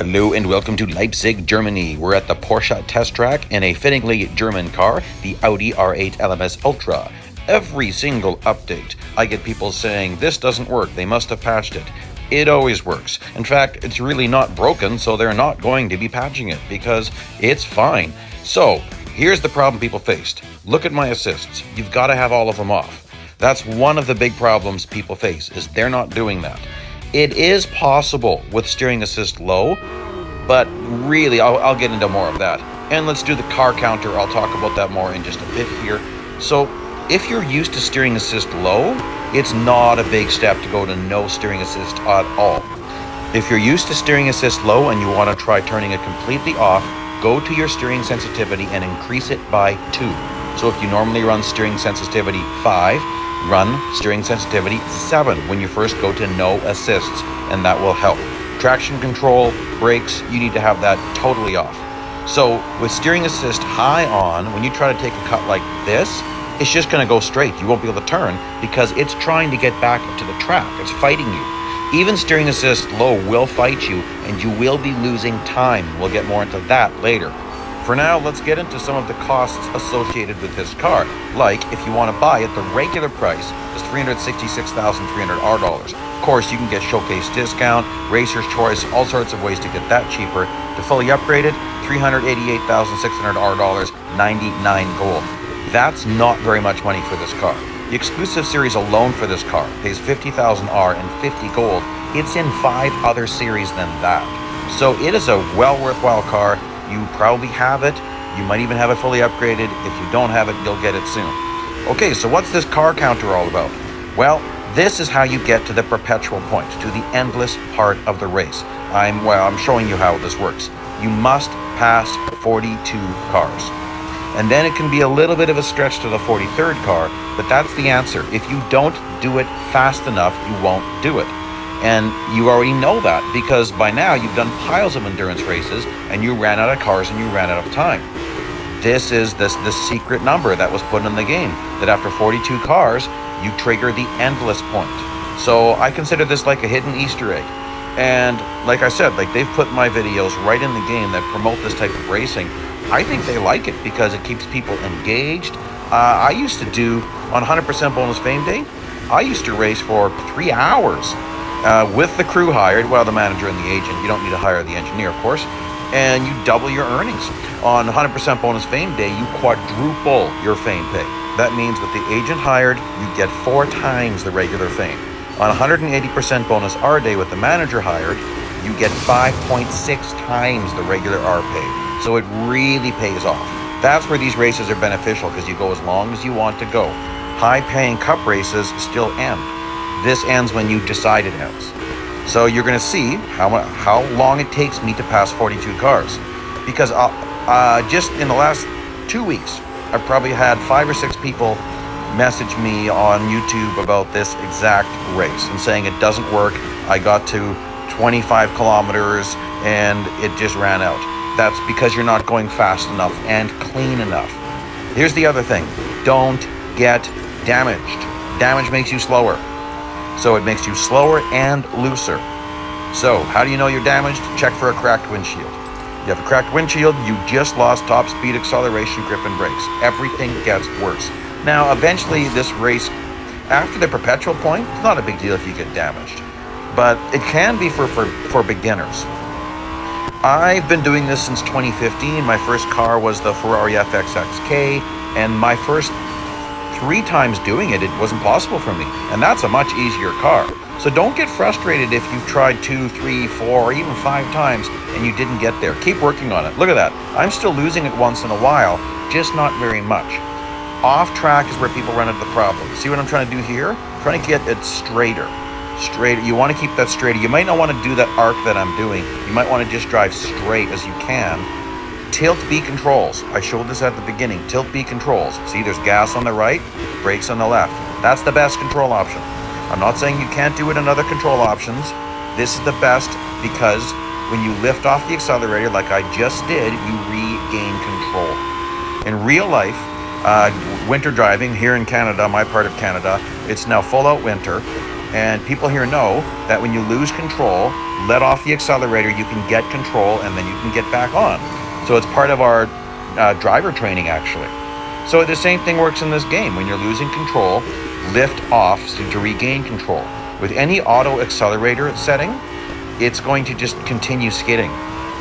Hello and welcome to Leipzig, Germany. We're at the Porsche test track in a fittingly German car, the Audi R8 LMS Ultra. Every single update, I get people saying, this doesn't work, they must have patched it. It always works. In fact, it's really not broken, so they're not going to be patching it because it's fine. So, here's the problem people faced. Look at my assists. You've got to have all of them off. That's one of the big problems people face, is they're not doing that. It is possible with steering assist low, but really, I'll get into more of that. And let's do the car counter. I'll talk about that more in just a bit here. So if you're used to steering assist low, it's not a big step to go to no steering assist at all. If you're used to steering assist low and you want to try turning it completely off, go to your steering sensitivity and increase it by 2. So if you normally run steering sensitivity 5, run steering sensitivity 7 when you first go to no assists, and that will help. Traction control, brakes, you need to have that totally off. So with steering assist high on, when you try to take a cut like this, it's just going to go straight. You won't be able to turn because it's trying to get back to the track. It's fighting you. Even steering assist low will fight you, and you will be losing time. We'll get more into that later. For now, let's get into some of the costs associated with this car. Like, if you want to buy it, the regular price is $366,300. Of course, you can get showcase discount, racer's choice, all sorts of ways to get that cheaper. To fully upgrade it, $388,600, 99 gold. That's not very much money for this car. The exclusive series alone for this car pays 50,000 R and 50 gold. It's in 5 other series than that. So it is a well worthwhile car. You probably have it. You might even have it fully upgraded. If you don't have it, you'll get it soon. Okay, so what's this car counter all about? Well, this is how you get to the perpetual point, to the endless part of the race. I'm showing you how this works. You must pass 42 cars. And then it can be a little bit of a stretch to the 43rd car, but that's the answer. If you don't do it fast enough, you won't do it. And you already know that because by now you've done piles of endurance races and you ran out of cars and you ran out of time. This is the secret number that was put in the game, that after 42 cars, you trigger the endless point. So I consider this like a hidden Easter egg. And like I said, they've put my videos right in the game that promote this type of racing. I think they like it because it keeps people engaged. I used to do, on 100% bonus fame day, I used to race for 3 hours. With the crew hired, the manager and the agent, you don't need to hire the engineer, of course, and you double your earnings. On 100% bonus fame day, you quadruple your fame pay. That means with the agent hired, you get 4 times the regular fame. On 180% bonus R day with the manager hired, you get 5.6 times the regular R pay. So it really pays off. That's where these races are beneficial because you go as long as you want to go. High-paying cup races still end. This ends when you decide it ends. So you're going to see how long it takes me to pass 42 cars. Because just in the last 2 weeks, I've probably had 5 or 6 people message me on YouTube about this exact race and saying it doesn't work. I got to 25 kilometers and it just ran out. That's because you're not going fast enough and clean enough. Here's the other thing. Don't get damaged. Damage makes you slower. So it makes you slower and looser. So how do you know you're damaged? Check for a cracked windshield. You have a cracked windshield, you just lost top speed, acceleration, grip, and brakes. Everything gets worse. Now, eventually this race, after the perpetual point, it's not a big deal if you get damaged. But it can be for beginners. I've been doing this since 2015. My first car was the Ferrari FXXK, and my first 3 times doing it, it wasn't possible for me. And that's a much easier car. So don't get frustrated if you've tried 2, 3, 4, or even 5 times and you didn't get there. Keep working on it. Look at that. I'm still losing it once in a while, just not very much. Off track is where people run into the problem. See what I'm trying to do here? I'm trying to get it straighter. You want to keep that straighter. You might not want to do that arc that I'm doing. You might want to just drive straight as you can. Tilt B controls. I showed this at the beginning. Tilt B controls. See, there's gas on the right, brakes on the left. That's the best control option. I'm not saying you can't do it in other control options. This is the best because when you lift off the accelerator like I just did, you regain control. In real life, winter driving here in Canada, my part of Canada, it's now full out winter. And people here know that when you lose control, let off the accelerator, you can get control and then you can get back on. So it's part of our driver training, actually. So the same thing works in this game. When you're losing control, lift off to regain control. With any auto accelerator setting, it's going to just continue skidding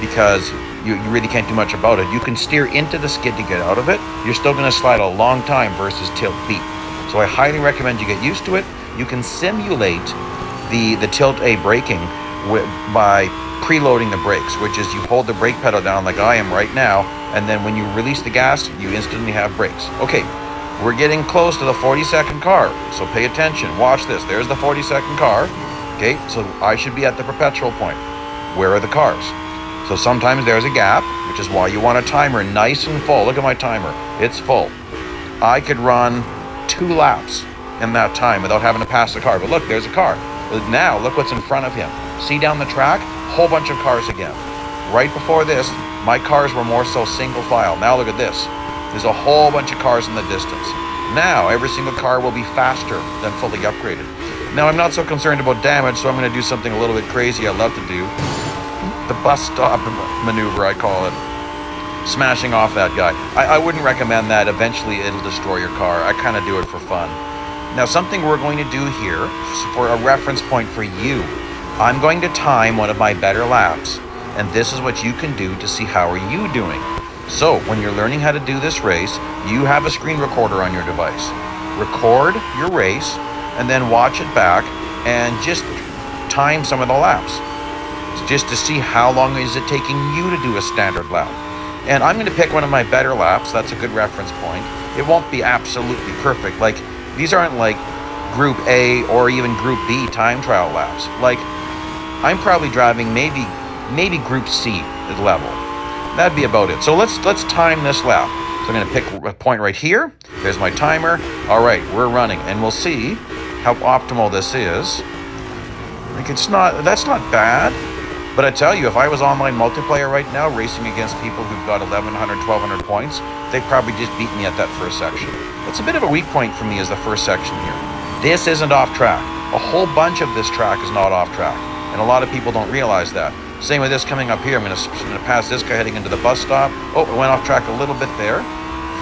because you really can't do much about it. You can steer into the skid to get out of it. You're still going to slide a long time versus tilt B. So I highly recommend you get used to it. You can simulate the tilt A braking by preloading the brakes, which is you hold the brake pedal down like I am right now, and then when you release the gas, you instantly have brakes. Okay, we're getting close to the 40-second car, so pay attention. Watch this. There's the 40-second car. Okay, so I should be at the perpetual point. Where are the cars? So sometimes there's a gap, which is why you want a timer nice and full. Look at my timer. It's full. I could run 2 laps in that time without having to pass the car. But look, there's a car. Now, look what's in front of him. See down the track? Whole bunch of cars again. Right before this, my cars were more so single file. Now look at this. There's a whole bunch of cars in the distance. Now, every single car will be faster than fully upgraded. Now, I'm not so concerned about damage, so I'm going to do something a little bit crazy I love to do. The bus stop maneuver, I call it. Smashing off that guy. I wouldn't recommend that. Eventually, it'll destroy your car. I kind of do it for fun. Now, something we're going to do here, for a reference point for you, I'm going to time one of my better laps, and this is what you can do to see how are you doing. So, when you're learning how to do this race, you have a screen recorder on your device. Record your race, and then watch it back, and just time some of the laps, just to see how long is it taking you to do a standard lap. And I'm going to pick one of my better laps. That's a good reference point. It won't be absolutely perfect. Like, these aren't like Group A or even Group B time trial laps. Like, I'm probably driving maybe Group C level. That'd be about it. So let's time this lap. So I'm going to pick a point right here. There's my timer. All right, we're running, and we'll see how optimal this is. Like, that's not bad. But I tell you, if I was online multiplayer right now, racing against people who've got 1,100, 1,200 points, they'd probably just beat me at that first section. That's a bit of a weak point for me as the first section here. This isn't off track. A whole bunch of this track is not off track, and a lot of people don't realize that. Same with this coming up here. I'm going to pass this guy heading into the bus stop. Oh, it went off track a little bit there.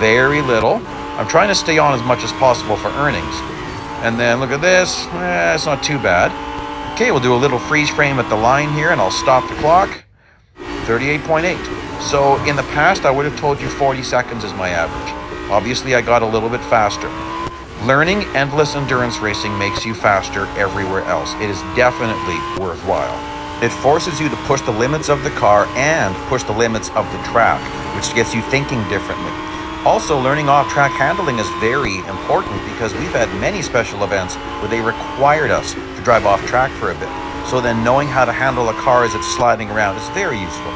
Very little. I'm trying to stay on as much as possible for earnings. And then look at this. It's not too bad. Okay, we'll do a little freeze frame at the line here, and I'll stop the clock. 38.8. So in the past, I would have told you 40 seconds is my average. Obviously, I got a little bit faster. Learning endless endurance racing makes you faster everywhere else. It is definitely worthwhile. It forces you to push the limits of the car and push the limits of the track, which gets you thinking differently. Also, learning off-track handling is very important because we've had many special events where they required us to drive off-track for a bit. So then knowing how to handle a car as it's sliding around is very useful.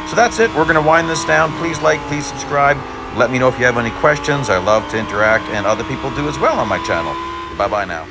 So that's it. We're going to wind this down. Please like, please subscribe. Let me know if you have any questions. I love to interact, and other people do as well on my channel. Bye-bye now.